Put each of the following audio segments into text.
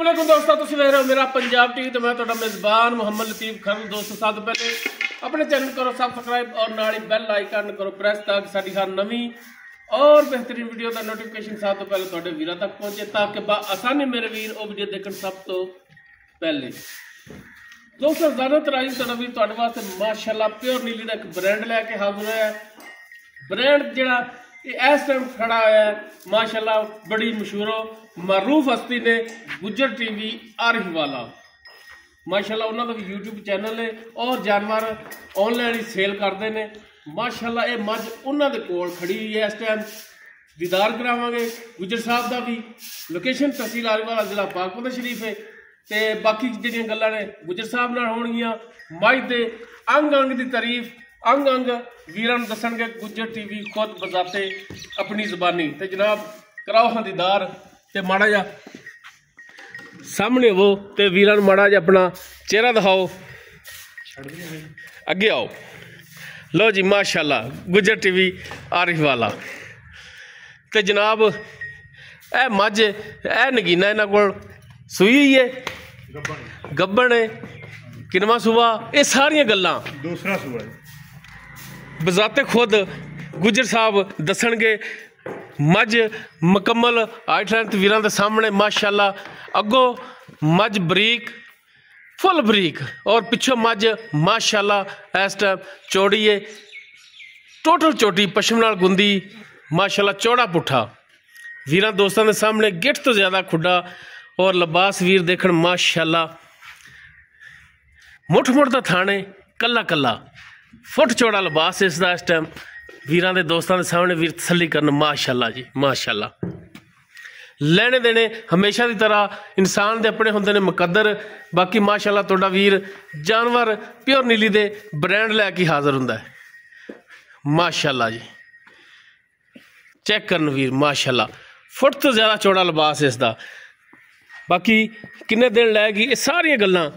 अस्सलामुअलैकुम दोस्तों, तुम देख रहे हो मेरा पंजाब टीवी तो मैं ਤੁਹਾਡਾ मेज़बान मुहम्मद लतीफ़ खान। दोस्तों सब तो पहले अपने चैनल करो सब्सक्राइब और नाल बैल आइकन करो प्रेस ताकि साडी हर नवी और बेहतरीन वीडियो का नोटिफिकेशन सब तो पहले ਤੁਹਾਡੇ ਵੀਰਾਂ तक पहुंचे ताकि आसानी मेरे वीर वो वीडियो देखने सब तो पहले। दोस्तों ज़्यादातर आई ਤੁਹਾਡਾ ਵੀਰ ਤੁਹਾਡੇ ਵਾਸਤੇ माशाअल्लाह प्योर नीली का एक ब्रांड लैके हाजिर होया। ब्रांड जिहड़ा इस टाइम खड़ा है माशाअल्लाह बड़ी मशहूर मरूफ हस्ती ने गुजर टीवी आरिफवाला। माशाअल्लाह उन्होंने भी यूट्यूब चैनल है और जानवर ऑनलाइन ही सेल करते हैं। माशाअल्लाह ये मझ उन्होंने कोल खड़ी हुई है। इस टाइम दीदार करावांगे गुजर साहब का भी। लोकेशन तहसील आरिफवाला जिला पाकपुर शरीफ है। तो बाकी जिहड़ियां गल्लां ने गुजर साहब नाल होणगियां। मझ दे अंग अंग की तारीफ अंग अंग वीरां नूं दस्सणगे गुजर टीवी खुद बजाते अपनी ज़बानी। तो जनाब कराओ हाँ दीदार ते माड़ा जा सामने वो ते वीरां नूं माड़ा जा अपना चेहरा दिखाओ, अगे आओ। लो जी माशाअल्लाह गुजर टीवी आरिफवाला। ते जनाब ए मझ ए नगीना इन्हां कोल सूई हुई है, गब्बन है, किनवा सूआ, ये सारियां गल्लां दूसरा सूआ है। बजाते खुद गुजर साहब दसणगे। मझ मुकम्मल हाइट लेंथ वीरां दे सामने माशाअल्लाह। अगों मझ बरीक फुल बरीक और पिछों मझ माशाअल्लाह इस टाइम चौड़ी है। टोटल चोटी पशम नाल गुंदी माशाअल्लाह चौड़ा पुट्ठा। वीरां दोस्तां दे सामने गिट तो ज़्यादा खुड्डा और लिबास वीर देखण माशाअल्लाह। मुठ मुठ दा थाने कला कला फुट चौड़ा लिबास इसका इस टाइम वीरां दे दोस्तां दे सामने वीर तसल्ली करन माशाअल्लाह जी माशाअल्लाह। लेने देने हमेशा की तरह इंसान दे अपने होंदे ने मुकद्दर। बाकी माशाअल्लाह तुहाडा वीर जानवर प्योर नीली दे ब्रांड लैके हाजिर हुंदा है माशाअल्लाह जी। चेक करन वीर माशाअल्लाह फुट तो ज़्यादा चौड़ा लिबास इसका। बाकी किन्ने दिन लैगी ये सारियां गल्लां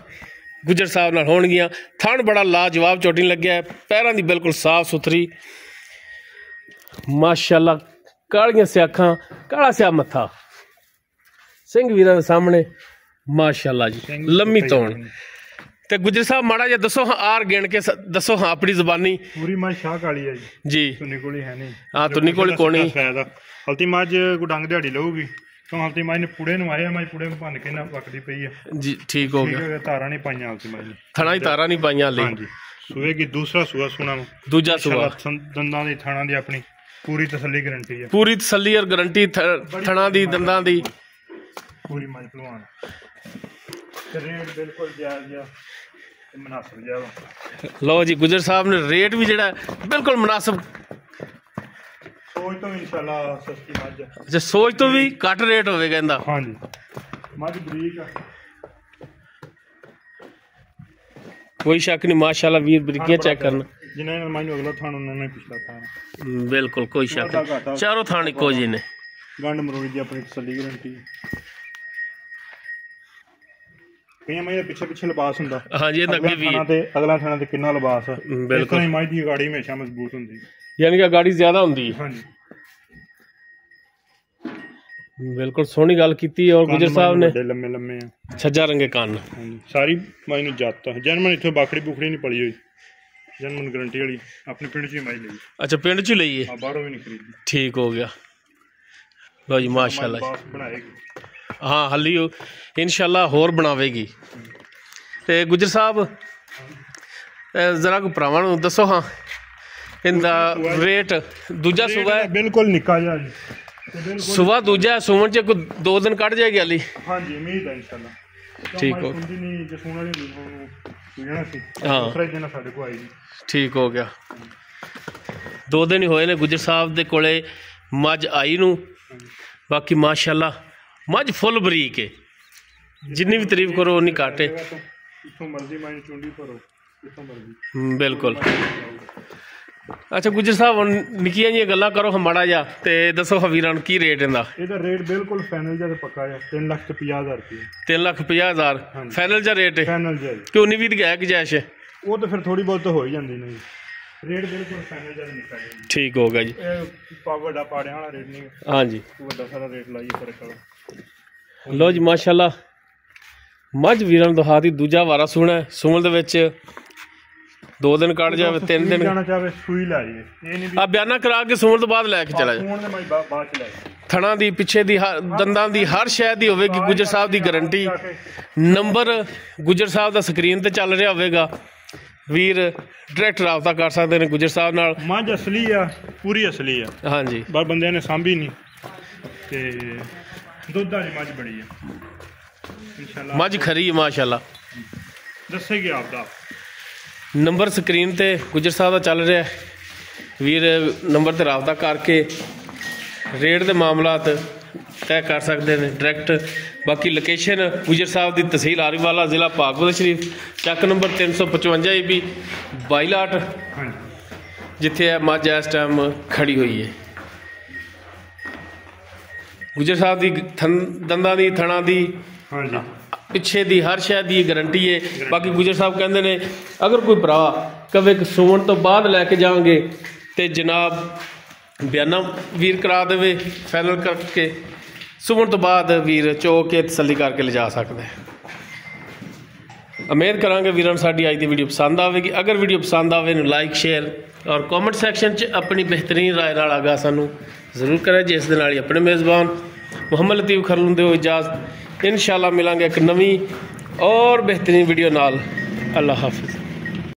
गुजर साहब नाल होणगियां। थण बड़ा लाजवाब चोटी लग्या है, पैरां दी बिल्कुल साफ सुथरी माशाअल्लाह। कालियां स्याखां काला स्या मत्था सिंह वीरां दे सामने माशाअल्लाह जी लम्मी तौण। ते गुजर साहब माड़ा जिहा दसो हाँ आर गिण के दसो हाँ अपनी ज़बानी। पूरी मझ शाह काली है जी तुन्नी कोली है नहीं। हाँ तुन्नी कोली कोनी हल्ती मझ को डंग दिहाड़ी लऊगी तो हल्ती मझ ने पुड़े नवाया। मझ पुड़े भन के ना वकदी पई है जी ठीक हो गया। तारा नहीं पाइयां हल्ती मझ ने, थणा ही तारा नहीं पाइयां ले। हां जी सूए की दूसरा सूआ सुना दूजा सूआ दंदां दी थाणा दी अपनी पूरी तसल्ली गारंटी है। पूरी तसल्ली और गारंटी थणा दी दंदां दी पूरी मझ पलवान। रेट बिल्कुल जायज़ या मुनासिब जावा। लो जी गुजर साहब ने रेट भी जिहड़ा बिल्कुल मुनासिब सोच तो इंशाल्लाह सस्ती मझ। अच्छा सोच तो भी घट रेट होवेगा इंदा। हाँ जी मझ बरीक कोई शक नहीं माशाअल्लाह वीर बरीकियां चेक करना जिन्हें मझ अगला थान उन्होंने पिछला थान बिल्कुल कोई शक नहीं। चारों थान इको जी ने। गंड मरोड़ी की अपनी तसल्ली गारंटी है। कई मझ पिछे पिछे लिबास हुंदा। हाँ जी अगे भी अगला थाना ते किन्ना लिबास बिल्कुल मझ दी गाड़ी हमेशा मजबूत हुंदी यानी कि गाड़ी ज्यादा हुंदी। हाँ जी बिल्कुल सोहनी गल कीती और गुजर साहब ने लम्मे लम्मे छज्जा रंगे कान सारी मझ नूं जात जनमन इत्थों बाकड़ी बुकड़ी नहीं पली हुई। जनमन गारंटी वाली अपने पिंड च ही मझ लई। अच्छा पिंड च लईए बाहरों भी नहीं खरीदी। ठीक हो गया। लो जी माशाअल्लाह बनाएगी हाँ हली इंशाल्लाह होर बनावेगी। ते गुजर साहब जरा को भरावां नूं दसो हाँ इनका रेट दूजा सूबा है बिल्कुल निक्का जिहा जी सुबह दूजा सुमन च कोई 2 दिन कट जाएगी हाली। हाँ जी उम्मीद है इंशाल्लाह ठीक हो हाँ ठीक हो गया। 2 दिन ही होए ने गुजर साहब दे कोले मझ आई नूं। बाकी माशाअल्लाह मझ फुल बरीक है, जिन्नी भी तारीफ करो उन्नी घट है। बिल्कुल अच्छा गुजर साहब निक्कियां जी गल्लां करो हम माड़ा जा ते दसो हाँ वीरां की रेट इंदा। ਇਹਦਾ रेट बिल्कुल फाइनल जा पक्का है 3,50,000 रुपये। 3,50,000 फाइनल जा रेट है फाइनल जा क्यों नहीं भी है गुंजाइश वो तो फिर थोड़ी बहुत तो हो ही जाती नहीं। रेट बिल्कुल फाइनल जा निकल ठीक हो गया जी। वड्डा पाड़ियां वाला रेट नहीं। हाँ जी वड्डा सारा रेट लाइए फर्क वाला। लो जी माशाल्लाह ਮੱਝ ਵੀਰਾਂ ਨੂੰ ਦਿਖਾ ਦੀ ਦੂਜਾ ਵਾਰਾ ਸੂਣਾ ਸੂਣ ਦੇ ਵਿੱਚ 2 ਦਿਨ ਕੱਢ ਜਾਵੇ 3 ਦਿਨ ਜਾਣਾ ਚਾਹੇ ਸੂਈ ਲੈ ਜਾਵੇ, ਇਹ ਨਹੀਂ ਵੀ ਆ ਬਿਆਨਾ ਕਰਾ ਕੇ ਸੂਣ ਤੋਂ ਬਾਅਦ ਲੈ ਕੇ ਚਲਾ ਜਾ। ਸੂਣ ਦੇ ਮਾਈ ਬਾਅਦ ਚ ਲੈ ਜਾਵੇ। ਥਣਾ ਦੀ ਪਿੱਛੇ ਦੀ ਦੰਦਾਂ ਦੀ ਹਰ ਸ਼ੈ ਦੀ ਹੋਵੇਗੀ ਗੁੱਜਰ ਸਾਹਿਬ ਦੀ ਗਾਰੰਟੀ। ਨੰਬਰ ਗੁੱਜਰ ਸਾਹਿਬ ਦਾ ਸਕਰੀਨ ਤੇ ਚੱਲ ਰਿਹਾ ਹੋਵੇਗਾ, ਵੀਰ ਡਾਇਰੈਕਟ ਰਾਬਤਾ ਕਰ ਸਕਦੇ ਨੇ ਗੁੱਜਰ ਸਾਹਿਬ ਨਾਲ। ਮੱਝ ਅਸਲੀ ਆ, ਪੂਰੀ ਅਸਲੀ ਆ, ਹਾਂਜੀ ਪਰ ਬੰਦਿਆਂ ਨੇ ਸਾਂਭੀ ਨਹੀਂ ਤੇ ਦੁੱਧ ਵਾਲੀ ਮੱਝ ਬੜੀ ਆ ਇਨਸ਼ਾਅੱਲਾ। ਮੱਝ ਖਰੀ ਮਾਸ਼ਾਅੱਲਾ ਦੱਸੇਗੀ ਆਪਦਾ ਨੰਬਰ ਸਕਰੀਨ ਤੇ ਗੁੱਜਰ ਸਾਹਿਬ ਦਾ ਚੱਲ ਰਿਹਾ, ਵੀਰ ਨੰਬਰ ਤੇ ਰਾਬਤਾ ਕਰਕੇ ਰੇਟ ਦੇ ਮਾਮਲਾਤ ਤੈਅ ਕਰ ਸਕਦੇ ਨੇ ਡਾਇਰੈਕਟ। ਬਾਕੀ ਲੋਕੇਸ਼ਨ ਗੁੱਜਰ ਸਾਹਿਬ ਦੀ ਤਹਿਸੀਲ ਆਰੀਵਾਲਾ, ਜ਼ਿਲ੍ਹਾ ਭਾਗਪੁਰ ਸ਼ਰੀਫ, ਚੱਕ ਨੰਬਰ 355 EB 22 ਜਿੱਥੇ ਇਹ ਮੱਝ ਇਸ ਟਾਈਮ ਖੜੀ ਹੋਈ ਹੈ। ਗੁੱਜਰ ਸਾਹਿਬ ਦੀ ਦੰਦਾਂ ਦੀ ਥਣਾ ਦੀ ਹਾਂਜੀ ਪਿੱਛੇ ਦੀ ਹਰ ਸ਼ੈ ਦੀ ਗਾਰੰਟੀ ਹੈ। ਬਾਕੀ ਗੁੱਜਰ ਸਾਹਿਬ ਕਹਿੰਦੇ ਨੇ ਅਗਰ ਕੋਈ ਭਰਾ ਕਵੇ ਕਿ ਸੂਣ ਤੋਂ ਬਾਅਦ ਲੈ ਕੇ ਜਾਵਾਂਗੇ ਤੇ ਜਨਾਬ ਬਿਆਨਾ ਵੀਰ ਕਰਾ ਦੇਵੇ ਫਾਈਨਲ ਕਰਕੇ, ਸੂਣ ਤੋਂ ਬਾਅਦ ਵੀਰ ਚੋ ਕੇ ਤਸੱਲੀ ਕਰਕੇ ਲਿਜਾ ਸਕਦਾ ਹੈ। ਉਮੀਦ ਕਰਾਂਗੇ ਵੀਰਾਂ ਨੂੰ ਸਾਡੀ ਅੱਜ ਦੀ ਵੀਡੀਓ ਪਸੰਦ ਆਵੇਗੀ। ਅਗਰ ਵੀਡੀਓ ਪਸੰਦ ਆਵੇ ਨੂੰ ਲਾਈਕ ਸ਼ੇਅਰ ਔਰ ਕਮੈਂਟ ਸੈਕਸ਼ਨ 'ਚ ਆਪਣੀ ਬਿਹਤਰੀਨ ਰਾਏ ਨਾਲ ਆਗਾਹ ਸਾਨੂੰ ਜ਼ਰੂਰ ਕਰੇ। ਜਿਸ ਦੇ ਨਾਲ ਹੀ ਆਪਣੇ ਮੇਜ਼ਬਾਨ ਮੁਹੰਮਦ ਲਤੀਫ ਖਰਲੂ ਦਿਓ ਇਜਾਜ਼ਤ। इंशाल्लाह मिलांगे एक नवी और बेहतरीन वीडियो नाल। अल्लाह हाफिज़।